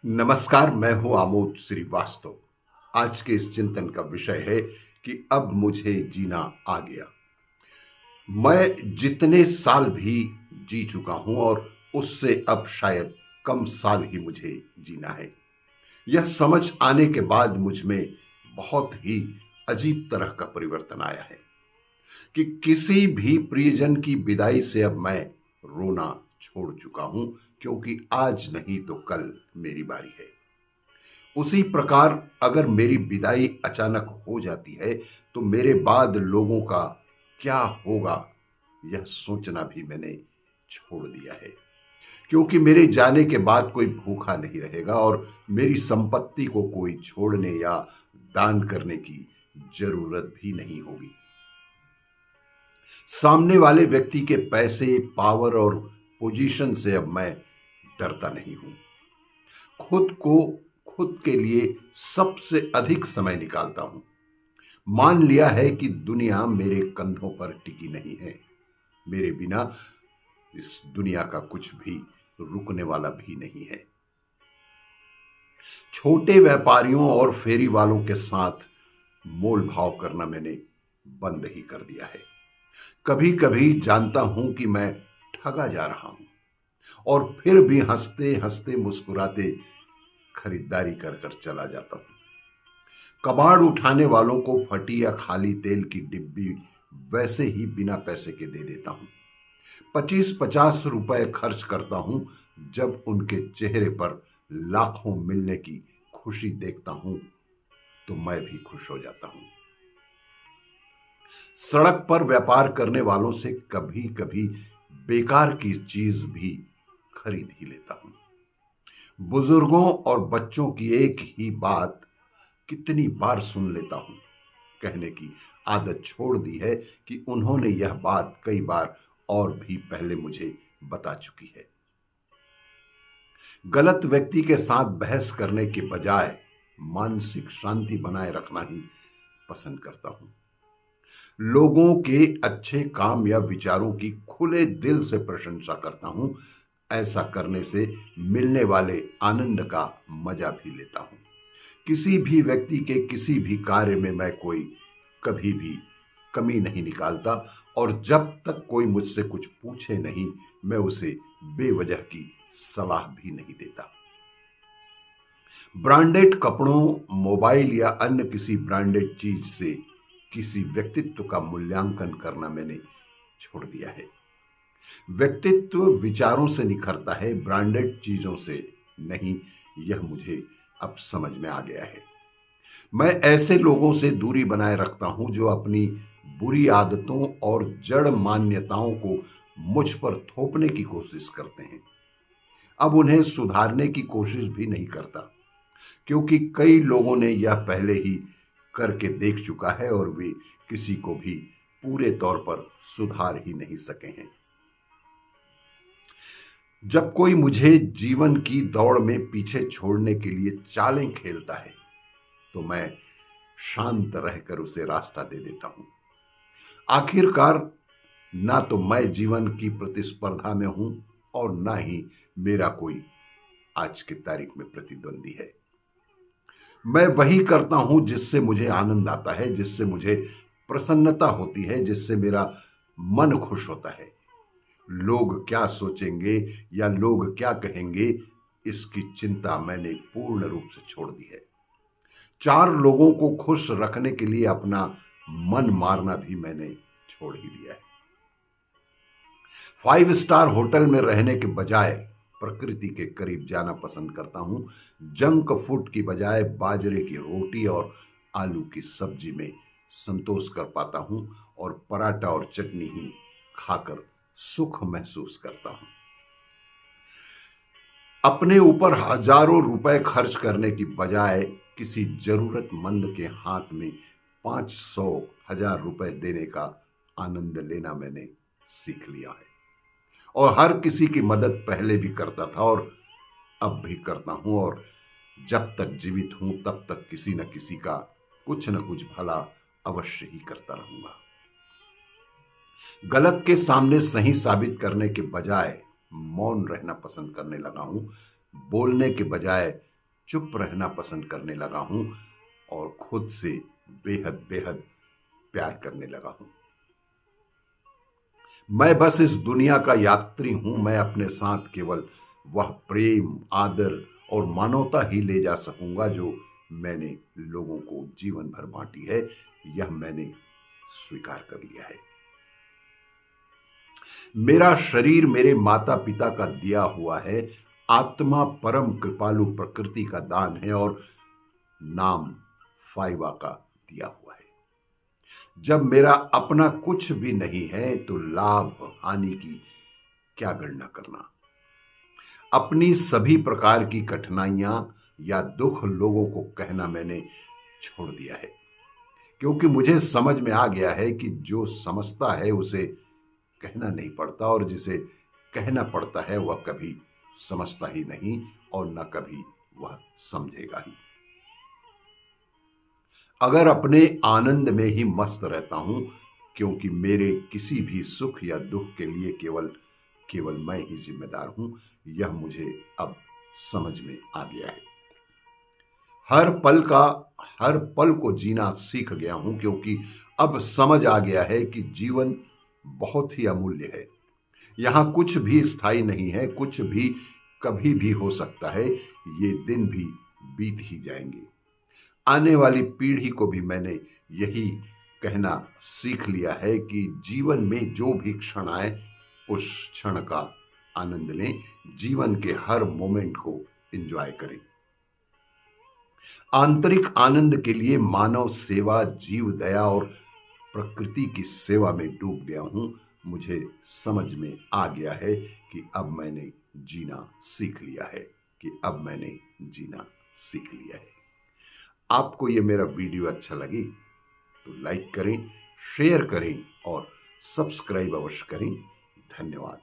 नमस्कार, मैं हूं आमोद श्रीवास्तव। आज के इस चिंतन का विषय है कि अब मुझे जीना आ गया। मैं जितने साल भी जी चुका हूं और उससे अब शायद कम साल ही मुझे जीना है। यह समझ आने के बाद मुझ में बहुत ही अजीब तरह का परिवर्तन आया है कि किसी भी प्रियजन की विदाई से अब मैं रोना छोड़ चुका हूं, क्योंकि आज नहीं तो कल मेरी बारी है। उसी प्रकार अगर मेरी विदाई अचानक हो जाती है तो मेरे बाद लोगों का क्या होगा, यह सोचना भी मैंने छोड़ दिया है। क्योंकि मेरे जाने के बाद कोई भूखा नहीं रहेगा और मेरी संपत्ति को कोई छोड़ने या दान करने की जरूरत भी नहीं होगी। सामने वाले व्यक्ति के पैसे, पावर और पोजीशन से अब मैं डरता नहीं हूं। खुद के लिए सबसे अधिक समय निकालता हूं। मान लिया है कि दुनिया मेरे कंधों पर टिकी नहीं है। मेरे बिना इस दुनिया का कुछ भी रुकने वाला भी नहीं है। छोटे व्यापारियों और फेरी वालों के साथ मोल भाव करना मैंने बंद ही कर दिया है। कभी कभी जानता हूं कि मैं ठगा जा रहा हूं और फिर भी हंसते हंसते मुस्कुराते खरीदारी कर कर चला जाता हूं। कबाड़ उठाने वालों को फटी या खाली तेल की डिब्बी वैसे ही बिना पैसे के दे देता हूं। 25-50 रुपए खर्च करता हूं जब उनके चेहरे पर लाखों मिलने की खुशी देखता हूं तो मैं भी खुश हो जाता हूं। सड़क पर व्यापार करने वालों से कभी कभी बेकार की चीज भी खरीद ही लेता हूं। बुजुर्गों और बच्चों की एक ही बात कितनी बार सुन लेता हूं। कहने की आदत छोड़ दी है कि उन्होंने यह बात कई बार और भी पहले मुझे बता चुकी है। गलत व्यक्ति के साथ बहस करने के बजाय मानसिक शांति बनाए रखना ही पसंद करता हूं। लोगों के अच्छे काम या विचारों की खुले दिल से प्रशंसा करता हूं। ऐसा करने से मिलने वाले आनंद का मजा भी लेता हूं। किसी भी व्यक्ति के किसी भी कार्य में मैं कोई कभी भी कमी नहीं निकालता और जब तक कोई मुझसे कुछ पूछे नहीं, मैं उसे बेवजह की सलाह भी नहीं देता। ब्रांडेड कपड़ों, मोबाइल या अन्य किसी ब्रांडेड चीज से किसी व्यक्तित्व का मूल्यांकन करना मैंने छोड़ दिया है। व्यक्तित्व विचारों से निखरता है, ब्रांडेड चीजों से नहीं। यह मुझे अब समझ में आ गया है। मैं ऐसे लोगों से दूरी बनाए रखता हूं जो अपनी बुरी आदतों और जड़ मान्यताओं को मुझ पर थोपने की कोशिश करते हैं। अब उन्हें सुधारने की कोशिश भी नहीं करता, क्योंकि कई लोगों ने यह पहले ही करके देख चुका है और वे किसी को भी पूरे तौर पर सुधार ही नहीं सके हैं। जब कोई मुझे जीवन की दौड़ में पीछे छोड़ने के लिए चालें खेलता है तो मैं शांत रहकर उसे रास्ता दे देता हूं। आखिरकार ना तो मैं जीवन की प्रतिस्पर्धा में हूं और ना ही मेरा कोई आज की तारीख में प्रतिद्वंदी है। मैं वही करता हूं जिससे मुझे आनंद आता है, जिससे मुझे प्रसन्नता होती है, जिससे मेरा मन खुश होता है। लोग क्या सोचेंगे या लोग क्या कहेंगे, इसकी चिंता मैंने पूर्ण रूप से छोड़ दी है। 4 लोगों को खुश रखने के लिए अपना मन मारना भी मैंने छोड़ ही दिया है। 5 स्टार होटल में रहने के बजाय प्रकृति के करीब जाना पसंद करता हूं। जंक फूड की बजाय बाजरे की रोटी और आलू की सब्जी में संतोष कर पाता हूं और पराठा और चटनी ही खाकर सुख महसूस करता हूं। अपने ऊपर हजारों रुपए खर्च करने की बजाय किसी जरूरतमंद के हाथ में 500-1000 रुपए देने का आनंद लेना मैंने सीख लिया है। और हर किसी की मदद पहले भी करता था और अब भी करता हूं, और जब तक जीवित हूं तब तक किसी न किसी का कुछ न कुछ भला अवश्य ही करता रहूंगा। गलत के सामने सही साबित करने के बजाय मौन रहना पसंद करने लगा हूं। बोलने के बजाय चुप रहना पसंद करने लगा हूं और खुद से बेहद बेहद प्यार करने लगा हूं। मैं बस इस दुनिया का यात्री हूं। मैं अपने साथ केवल वह प्रेम, आदर और मानवता ही ले जा सकूंगा जो मैंने लोगों को जीवन भर बांटी है। यह मैंने स्वीकार कर लिया है। मेरा शरीर मेरे माता पिता का दिया हुआ है, आत्मा परम कृपालु प्रकृति का दान है और नाम फाइवा का दिया हुआ है। जब मेरा अपना कुछ भी नहीं है तो लाभ हानि की क्या गणना करना। अपनी सभी प्रकार की कठिनाइयां या दुख लोगों को कहना मैंने छोड़ दिया है, क्योंकि मुझे समझ में आ गया है कि जो समझता है उसे कहना नहीं पड़ता और जिसे कहना पड़ता है वह कभी समझता ही नहीं और न कभी वह समझेगा ही। अगर अपने आनंद में ही मस्त रहता हूं, क्योंकि मेरे किसी भी सुख या दुख के लिए केवल मैं ही जिम्मेदार हूं, यह मुझे अब समझ में आ गया है। हर पल को जीना सीख गया हूं, क्योंकि अब समझ आ गया है कि जीवन बहुत ही अमूल्य है। यहां कुछ भी स्थायी नहीं है, कुछ भी कभी भी हो सकता है। ये दिन भी बीत ही जाएंगे। आने वाली पीढ़ी को भी मैंने यही कहना सीख लिया है कि जीवन में जो भी क्षण आए उस क्षण का आनंद लें, जीवन के हर मोमेंट को एंजॉय करें। आंतरिक आनंद के लिए मानव सेवा, जीव दया और प्रकृति की सेवा में डूब गया हूं। मुझे समझ में आ गया है कि अब मैंने जीना सीख लिया है। आपको ये मेरा वीडियो अच्छा लगे तो लाइक करें, शेयर करें और सब्सक्राइब अवश्य करें। धन्यवाद।